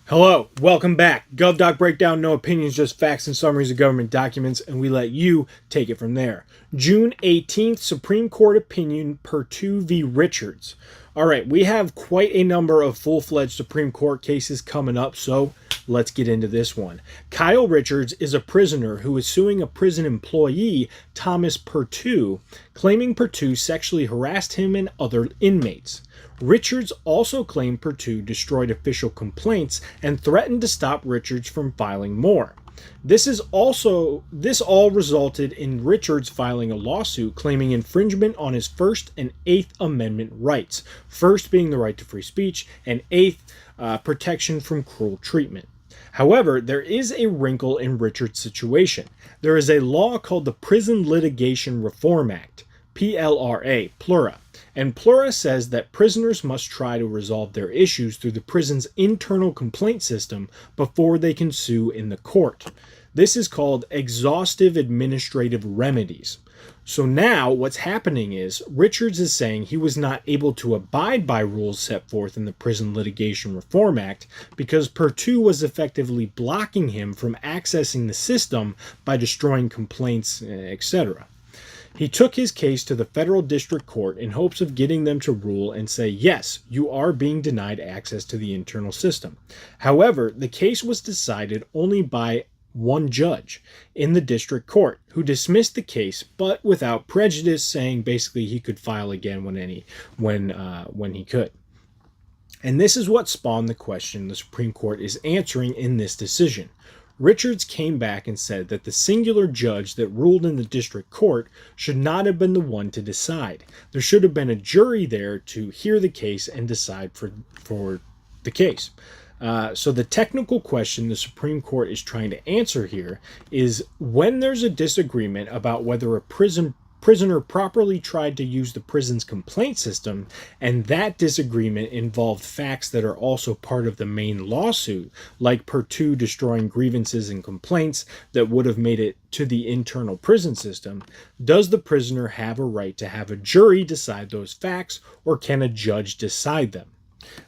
Hello, welcome back. GovDoc Breakdown, no opinions, just facts and summaries of government documents, and we let you take it from there. June 18th, Supreme Court opinion, Perttu v. Richards. All right, we have quite a number of full-fledged Supreme Court cases coming up, so let's get into this one. Kyle Richards is a prisoner who is suing a prison employee, Thomas Perttu, claiming Perttu sexually harassed him and other inmates. Richards also claimed Perttu destroyed official complaints and threatened to stop Richards from filing more. This all resulted in Richards filing a lawsuit claiming infringement on his First and Eighth Amendment rights, first being the right to free speech, and eighth, protection from cruel treatment. However, there is a wrinkle in Richards' situation. There is a law called the Prison Litigation Reform Act, PLRA, Plura, and Plura says that prisoners must try to resolve their issues through the prison's internal complaint system before they can sue in the court. This is called exhaustive administrative remedies. So now what's happening is Richards is saying he was not able to abide by rules set forth in the Prison Litigation Reform Act because Perttu was effectively blocking him from accessing the system by destroying complaints, etc. He took his case to the federal district court in hopes of getting them to rule and say, yes, you are being denied access to the internal system. However, the case was decided only by one judge in the district court who dismissed the case, but without prejudice, saying basically he could file again when he could. And this is what spawned the question the Supreme Court is answering in this decision. Richards came back and said that the singular judge that ruled in the district court should not have been the one to decide. There should have been a jury there to hear the case and decide for the case. So the technical question the Supreme Court is trying to answer here is when there's a disagreement about whether a prisoner properly tried to use the prison's complaint system, and that disagreement involved facts that are also part of the main lawsuit, like Perttu destroying grievances and complaints that would have made it to the internal prison system, does the prisoner have a right to have a jury decide those facts, or can a judge decide them?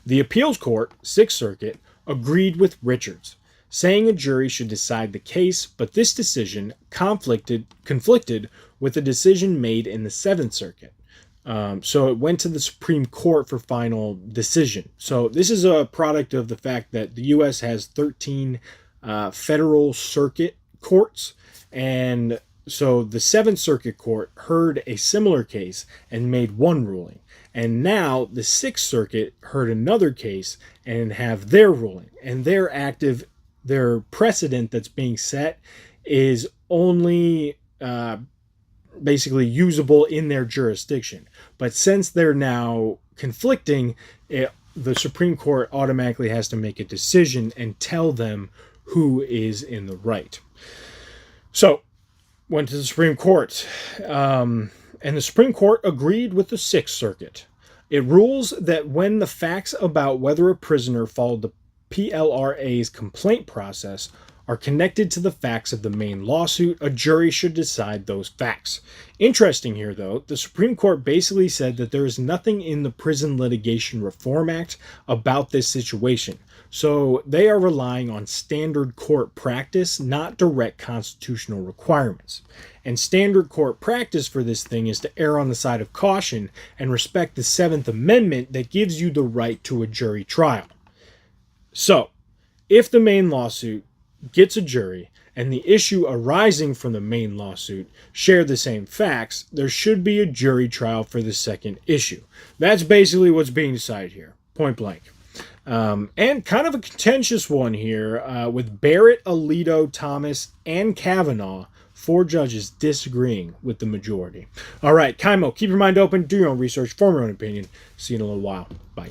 The appeals court, Sixth Circuit, agreed with Richards, saying a jury should decide the case, but this decision conflicted with a decision made in the Seventh Circuit. So it went to the Supreme Court for final decision. So this is a product of the fact that the U.S. has 13 federal circuit courts, and so the Seventh Circuit Court heard a similar case and made one ruling. And now the Sixth Circuit heard another case and have their ruling. And their precedent that's being set is only basically usable in their jurisdiction. But since they're now conflicting, the Supreme Court automatically has to make a decision and tell them who is in the right. So, went to the Supreme Court. And the Supreme Court agreed with the Sixth Circuit. It rules that when the facts about whether a prisoner followed the PLRA's complaint process are connected to the facts of the main lawsuit, a jury should decide those facts. Interesting here, though, the Supreme Court basically said that there is nothing in the Prison Litigation Reform Act about this situation. So they are relying on standard court practice, not direct constitutional requirements. And standard court practice for this thing is to err on the side of caution and respect the Seventh Amendment that gives you the right to a jury trial. So, if the main lawsuit gets a jury and the issue arising from the main lawsuit share the same facts, there should be a jury trial for the second issue. That's basically what's being decided here, point blank. And kind of a contentious one here with Barrett, Alito, Thomas, and Kavanaugh, 4 judges disagreeing with the majority. All right, Kaimo, keep your mind open, do your own research, form your own opinion. See you in a little while. Bye.